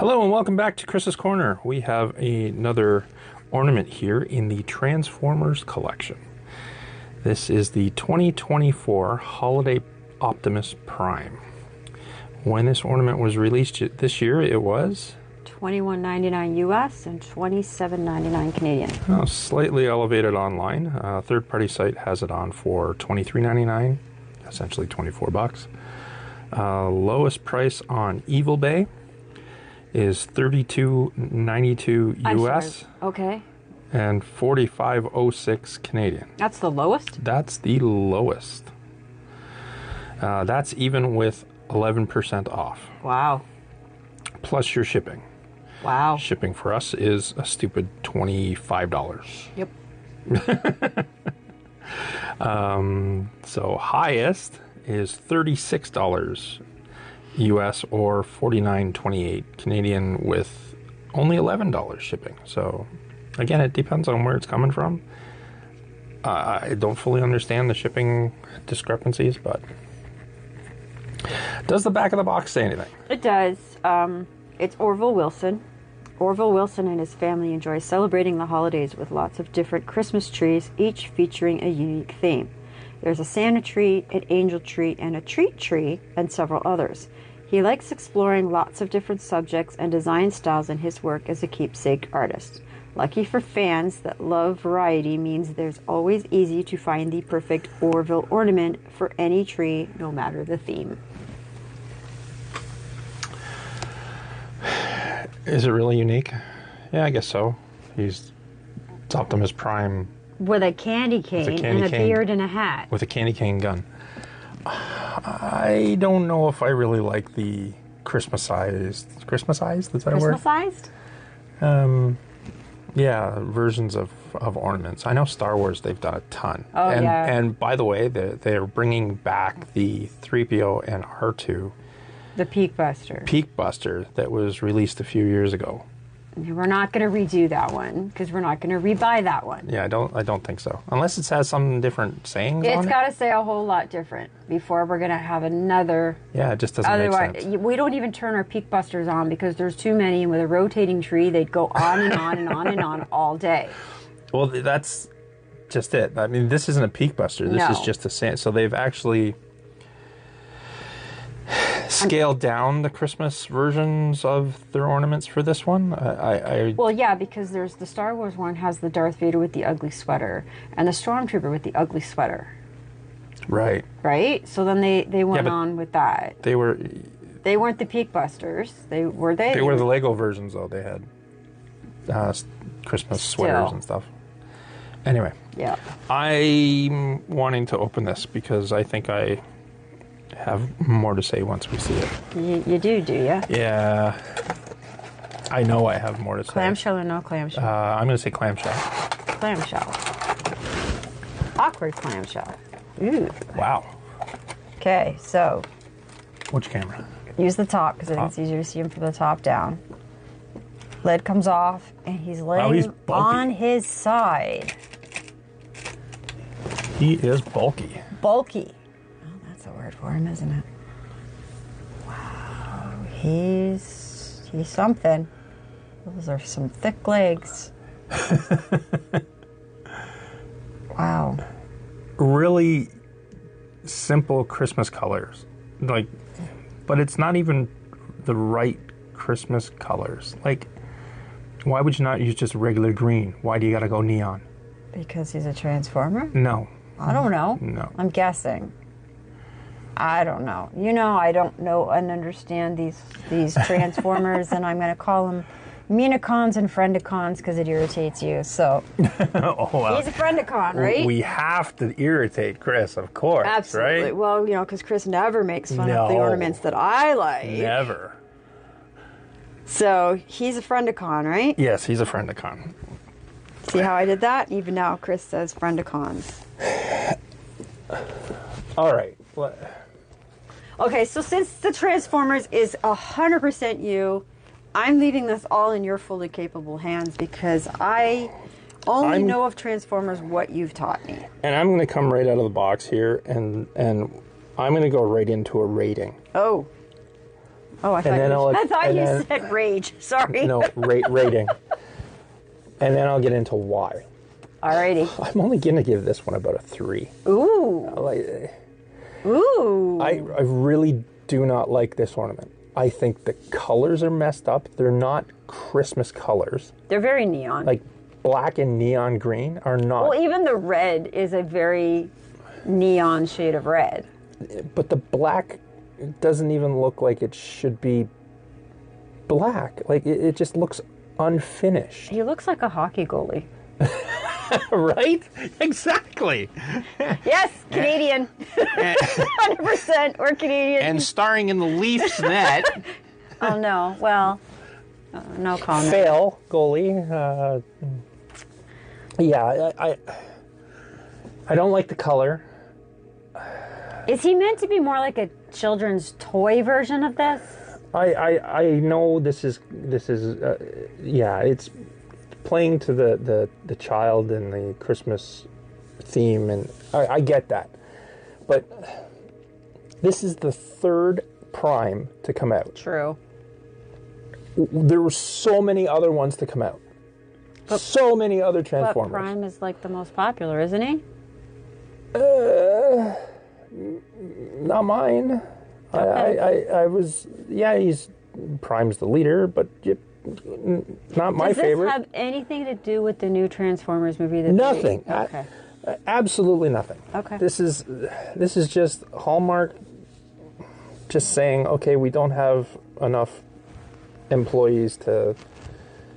Hello and welcome back to Chris's Corner. We have another ornament here in the Transformers collection. This is the 2024 Holiday Optimus Prime. When this ornament was released this year, it was $21.99 US and $27.99 Canadian. Oh, slightly elevated online. Third-party site has it on for $23.99, essentially 24 bucks. Lowest price on Evil Bay is $32.92 US. Okay. And $45.06 Canadian. That's the lowest? That's the lowest. That's even with 11% off. Wow. Plus your shipping. Wow. Shipping for us is a stupid $25. Yep. So highest is $36 US or $49.28 Canadian with only $11 shipping. So again, it depends on where it's coming from. I don't fully understand the shipping discrepancies, but does the back of the box say anything? It does. It's Orville Wilson. Orville Wilson and his family enjoy celebrating the holidays with lots of different Christmas trees, each featuring a unique theme. There's a Santa tree, an angel tree, and a treat tree, and several others. He likes exploring lots of different subjects and design styles in his work as a keepsake artist. Lucky for fans that love variety means there's always easy to find the perfect Orville ornament for any tree, no matter the theme. Is it really unique? Yeah, I guess so. It's Optimus Prime With a candy cane and a beard and a hat. with a candy cane gun. I don't know if I really like the Christmas-sized, is that a word? Christmas-sized? Yeah, versions of ornaments. I know Star Wars, they've done a ton. Oh, yeah. And by the way, they're bringing back the 3PO and R2 The Peak Buster. Peak Buster that was released a few years ago. We're not going to redo that one because we're not going to rebuy that one. Yeah, I don't think so. Unless it has some different sayings on It's it. got to say a whole lot different before we're going to have another. Yeah, it just doesn't make sense. We don't even turn our Peak Busters on because there's too many, and with a rotating tree, they'd go on and on and on and on all day. Well, that's just it. I mean, this isn't a Peak Buster. This is just a sand. So they've actually scaled down the Christmas versions of their ornaments for this one. Well, yeah, because there's the Star Wars one has the Darth Vader with the ugly sweater and the Stormtrooper with the ugly sweater. Right. Right? So then they went on with that. They weren't the Peak Busters. They were the Lego versions, though. They had Christmas sweaters and stuff. Anyway. Yeah. I'm wanting to open this because I think I have more to say once we see it. You do you? Yeah. I know I have more to say. Clamshell or no clamshell? I'm going to say clamshell. Clamshell. Awkward clamshell. Ooh. Wow. Okay, so. Which camera? Use the top because I think it's easier to see him from the top down. Lid comes off and he's laying on his side. He is bulky. Bulky. That's a word for him, isn't it? Wow. He's something. Those are some thick legs. Wow. Really simple Christmas colors. But it's not even the right Christmas colors. Why would you not use just regular green? Why do you gotta go neon? Because he's a Transformer? No. I don't know. No. I'm guessing. I don't know. I don't know and understand these Transformers, and I'm going to call them Minicons and Friendicons because it irritates you. So Oh, well, he's a Friendicon, right? We have to irritate Chris, of course. Absolutely. Right? Well, because Chris never makes fun of the ornaments that I like. Never. So he's a Friendicon, right? Yes, he's a Friendicon. See how I did that? Even now, Chris says Friendicons. All right. Okay, so since the Transformers is 100% you, I'm leaving this all in your fully capable hands because I only know of Transformers what you've taught me. And I'm going to come right out of the box here, and I'm going to go right into a rating. Oh. Oh, I thought you said rage. Sorry. No, rating. And then I'll get into why. Alrighty. I'm only going to give this one about a 3. Ooh. Ooh. I really do not like this ornament. I think the colors are messed up. They're not Christmas colors. They're very neon. Like black and neon green are not. Well, even the red is a very neon shade of red. But the black doesn't even look like it should be black. Like it just looks unfinished. He looks like a hockey goalie. Right? Exactly. Yes, Canadian. 100%. We're Canadian. And starring in the Leafs net. Oh, no. Well, no comment. Fail, goalie. Yeah, I don't like the color. Is he meant to be more like a children's toy version of this? I know this is yeah, it's playing to the child and the Christmas theme, and I get that. But this is the third Prime to come out. True. There were so many other ones to come out. So many other Transformers. But Prime is like the most popular, isn't he? Not mine. Okay. I was, yeah, Prime's the leader, but not my favorite. Does this have anything to do with the new Transformers movie? Nothing. Okay. Absolutely nothing. Okay. This is just Hallmark just saying, okay, we don't have enough employees to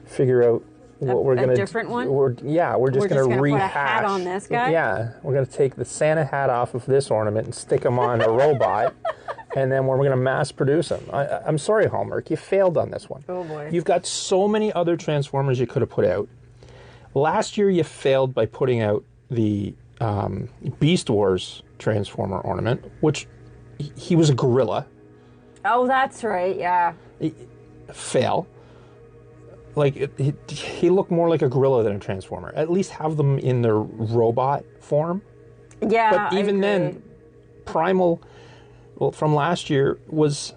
figure out what we're going to do. A different one? We're just going to rehash. Put a hat on this guy? Yeah, we're going to take the Santa hat off of this ornament and stick him on a robot, and then we're going to mass produce him. I'm sorry, Hallmark, you failed on this one. Oh, boy. You've got so many other Transformers you could have put out. Last year, you failed by putting out the Beast Wars Transformer ornament, which he was a gorilla. Oh, that's right, yeah. Fail. Like, he looked more like a gorilla than a Transformer. At least have them in their robot form. Yeah, but even then, Primal, from last year, was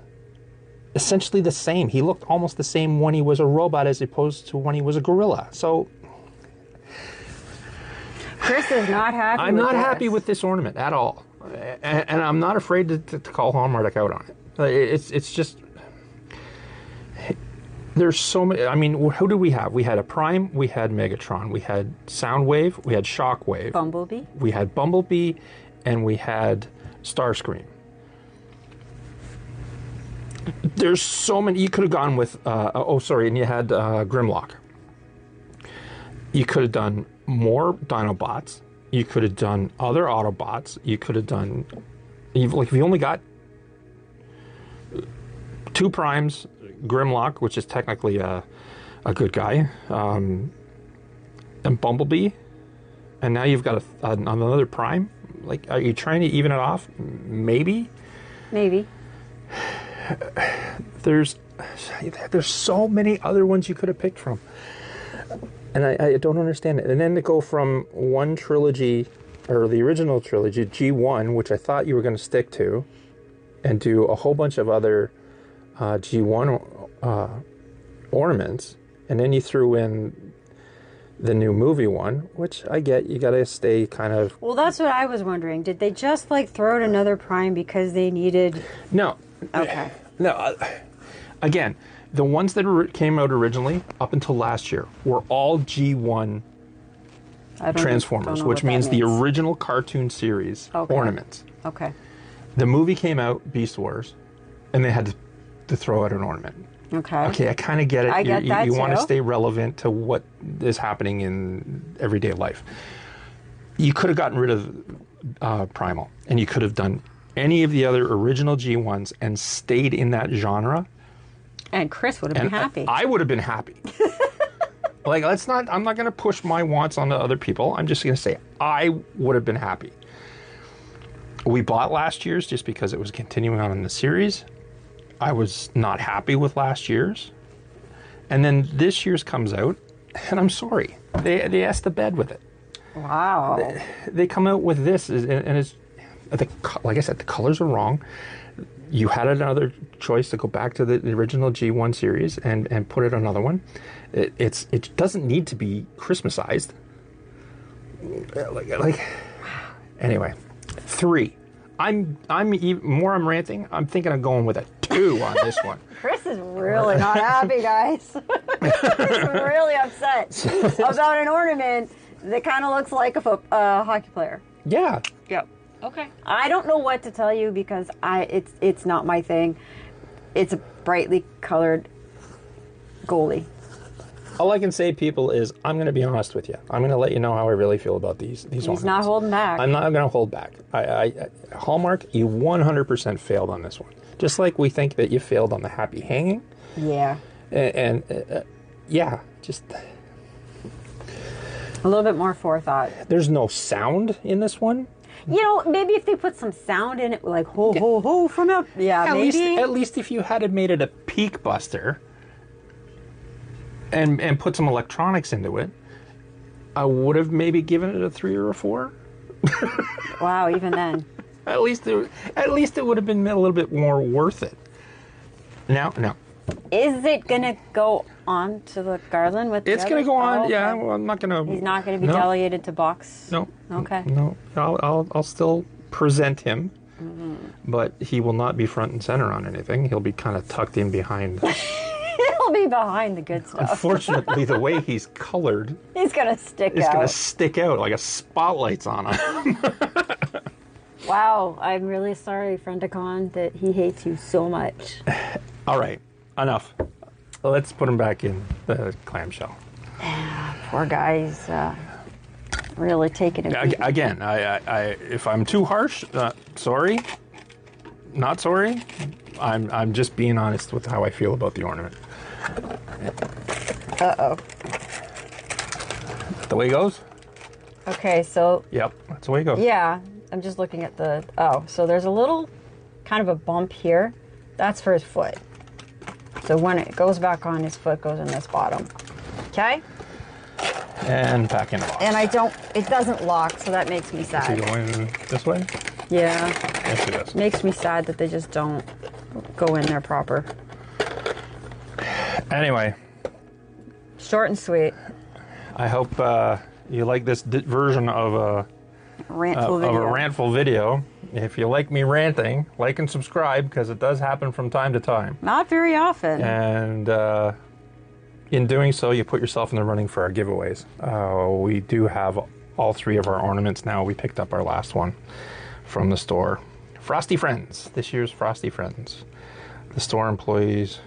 essentially the same. He looked almost the same when he was a robot as opposed to when he was a gorilla. So Chris is not happy I'm not happy with this ornament at all. And I'm not afraid to call Hallmark out on it. It's just... There's so many... I mean, who do we have? We had a Prime, we had Megatron, we had Soundwave, we had Shockwave. Bumblebee. We had Bumblebee, and we had Starscream. There's so many... You could have gone with... and you had Grimlock. You could have done more Dinobots. You could have done other Autobots. You could have done... Like, if you only got 2 Primes... Grimlock, which is technically a good guy, and Bumblebee, and now you've got another Prime. Like, are you trying to even it off? Maybe. There's so many other ones you could have picked from, and I don't understand it. And then to go from one trilogy, or the original trilogy, G1, which I thought you were going to stick to, and do a whole bunch of other G1 ornaments, and then you threw in the new movie one, which I get. You got to stay kind of... Well, that's what I was wondering. Did they just, like, throw out another Prime because they needed... No. Okay. No. Again, the ones that came out originally, up until last year, were all G1 Transformers, which means the original cartoon series ornaments. Okay. The movie came out, Beast Wars, and they had to throw out an ornament. Okay, I kind of get it. I get that you too. want to stay relevant to what is happening in everyday life. You could have gotten rid of Primal, and you could have done any of the other original G1s and stayed in that genre. And Chris would have been happy. I would have been happy. Like, I'm not going to push my wants onto other people. I'm just going to say I would have been happy. We bought last year's just because it was continuing on in the series. I was not happy with last year's. And then this year's comes out, and I'm sorry. They asked the bed with it. Wow. They come out with this, and it's Like I said, the colors are wrong. You had another choice to go back to the original G1 series and put it on another one. It doesn't need to be Christmasized. Anyway, 3. I'm ranting. I'm thinking of going with a 2 on this one. Chris is really not happy, guys. He's really upset about an ornament that kind of looks like a hockey player. Yeah. Yep. Okay. I don't know what to tell you because it's not my thing. It's a brightly colored goalie. All I can say, people, is I'm going to be honest with you. I'm going to let you know how I really feel about these ornaments. He's not holding back. I'm not going to hold back. Hallmark, you 100% failed on this one. Just like we think that you failed on the happy hanging. Yeah. And yeah, just a little bit more forethought. There's no sound in this one. You know, maybe if they put some sound in it, like ho ho ho from out. Yeah, maybe. At least if you had made it a peak buster and put some electronics into it, I would have maybe given it a 3 or a 4. Wow, even then. At least it would have been a little bit more worth it. No. Is it gonna go on to the garland with? It's gonna go on. Okay. Yeah, well, I'm not gonna. He's not gonna be delegated to box. No. Okay. No, I'll still present him, but he will not be front and center on anything. He'll be kind of tucked in behind. He'll be behind the good stuff. Unfortunately, the way he's colored, he's gonna stick out. It's gonna stick out like a spotlight's on him. Wow, I'm really sorry, Friendicon, that he hates you so much. All right, enough. Let's put him back in the clamshell. Poor guy's really taking it. Again, if I'm too harsh, sorry. Not sorry. I'm just being honest with how I feel about the ornament. Uh-oh. The way it goes? Okay, so... Yep, that's the way it goes. Yeah, I'm just looking at the... Oh, so there's a little kind of a bump here. That's for his foot. So when it goes back on, his foot goes in this bottom. Okay? And back in the box. And it doesn't lock, so that makes me sad. Is he going this way? Yeah. Yes, it does. Makes me sad that they just don't go in there proper. Anyway. Short and sweet. I hope you like this version of a rantful video. If you like me ranting, like and subscribe, because it does happen from time to time. Not very often. And in doing so, you put yourself in the running for our giveaways. We do have all 3 of our ornaments now. We picked up our last one from the store. Frosty Friends. This year's Frosty Friends. The store employees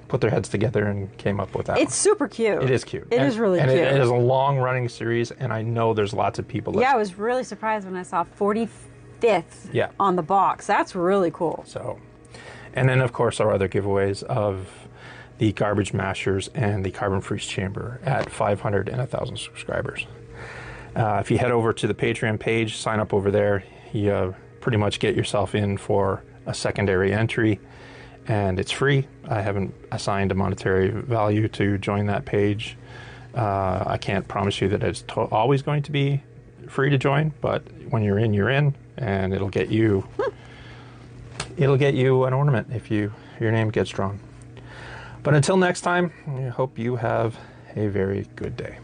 put their heads together and came up with that. It's super cute. It is cute. It is really cute. It is a long-running series, and I know there's lots of people. Yeah, I was really surprised when I saw 45th on the box. That's really cool. So, and then of course our other giveaways of the Garbage Mashers and the Carbon Freeze Chamber at 500 and 1,000 subscribers. If you head over to the Patreon page, sign up over there, you pretty much get yourself in for a secondary entry, and it's free. I haven't assigned a monetary value to join that page. I can't promise you that it's always going to be free to join, but when you're in, and it'll get you an ornament if your name gets drawn. But until next time, I hope you have a very good day.